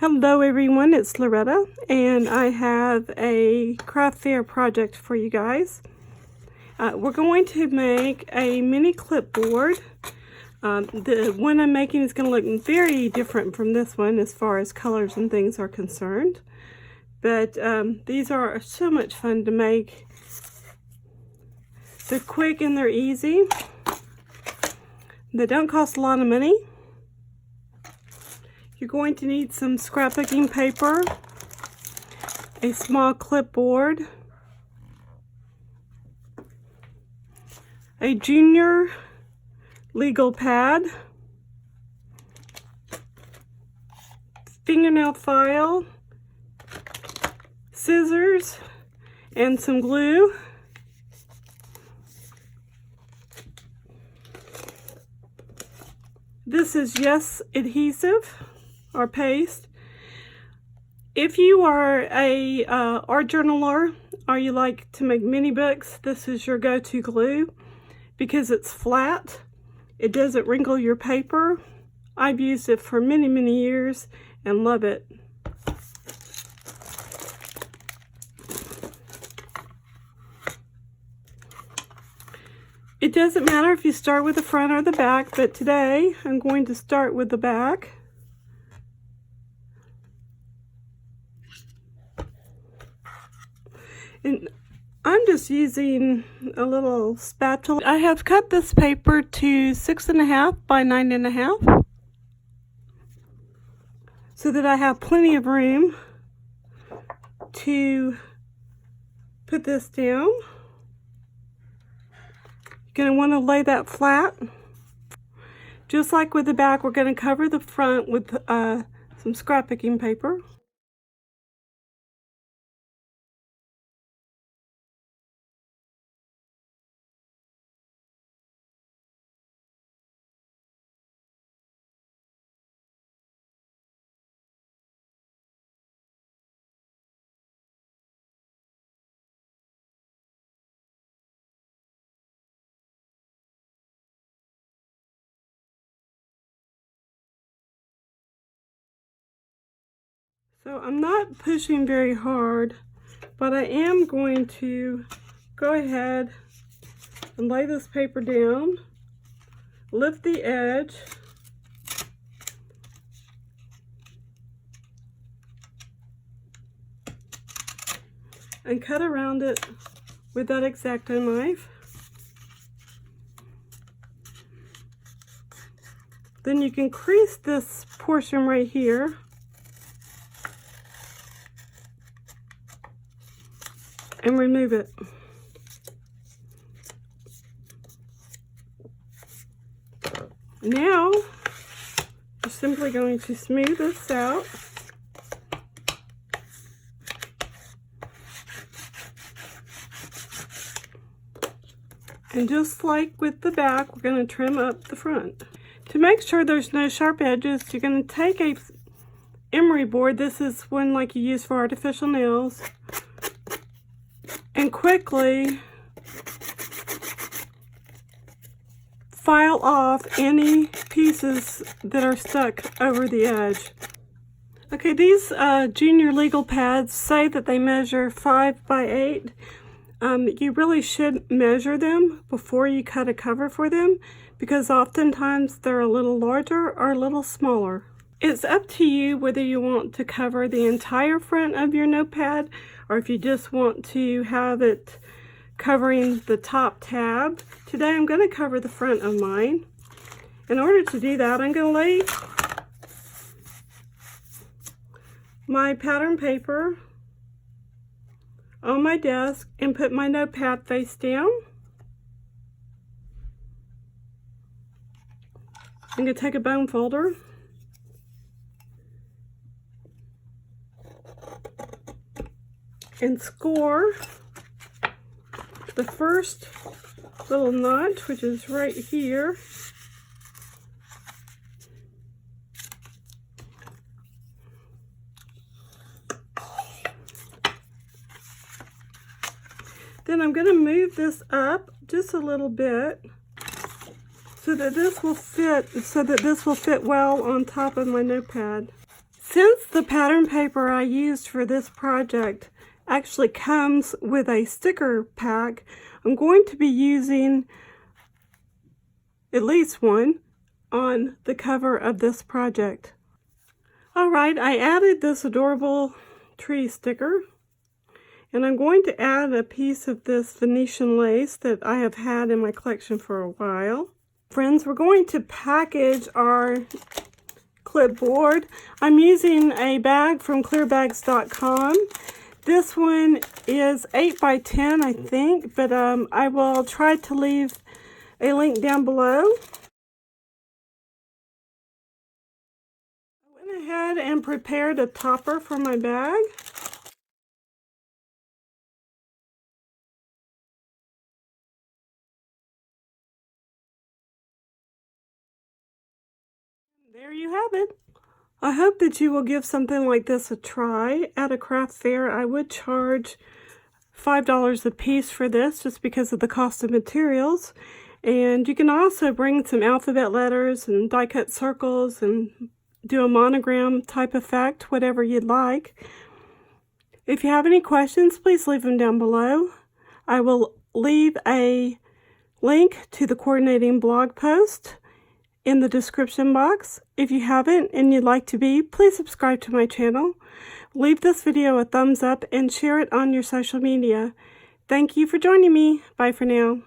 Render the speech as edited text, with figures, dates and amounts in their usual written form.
Hello everyone, it's Loretta, and I have a craft fair project for you guys. We're going to make a mini clipboard. The one I'm making is going to look very different from this one as far as colors and things are concerned. But these are so much fun to make. They're quick and they're easy. They don't cost a lot of money. You're going to need some scrapbooking paper, a small clipboard, a junior legal pad, fingernail file, scissors, and some glue. This is Yes adhesive or paste. If you are a art journaler or you like to make mini books, this is your go-to glue because it's flat. It doesn't wrinkle your paper. I've used it for many years and love it. It doesn't matter if you start with the front or the back, but today I'm going to start with the back. And I'm just using a little spatula. I have cut this paper to 6.5 by 9.5 so that I have plenty of room to put this down. You're going to want to lay that flat. Just like with the back, we're going to cover the front with some scrapbooking paper. So I'm not pushing very hard, but I am going to go ahead and lay this paper down, lift the edge, and cut around it with that X-Acto knife. Then you can crease this portion right here. And remove it. Now, you're simply going to smooth this out. And just like with the back, we're going to trim up the front. To make sure there's no sharp edges, you're going to take a emery board. This is one like you use for artificial nails. And quickly file off any pieces that are stuck over the edge. Okay, these junior legal pads say that they measure 5 by 8. You really should measure them before you cut a cover for them because oftentimes they're a little larger or a little smaller. It's up to you whether you want to cover the entire front of your notepad or if you just want to have it covering the top tab. Today I'm going to cover the front of mine. In order to do that, I'm going to lay my pattern paper on my desk and put my notepad face down. I'm going to take a bone folder and score the first little notch, which is right here. Then I'm going to move this up just a little bit so that this will fit well on top of my notepad. Since the pattern paper I used for this project actually comes with a sticker pack, I'm going to be using at least one on the cover of this project. Alright, I added this adorable tree sticker, and I'm going to add a piece of this Venetian lace that I have had in my collection for a while. Friends, we're going to package our clipboard. I'm using a bag from clearbags.com. This one is 8 by 10, I think, but I will try to leave a link down below. I went ahead and prepared a topper for my bag. There you have it. I hope that you will give something like this a try. At a craft fair, I would charge $5 a piece for this just because of the cost of materials. And you can also bring some alphabet letters and die cut circles and do a monogram type effect, whatever you'd like. If you have any questions, please leave them down below. I will leave a link to the coordinating blog post in the description box. If you haven't and you'd like to be, please subscribe to my channel. Leave this video a thumbs up and share it on your social media. Thank you for joining me. Bye for now.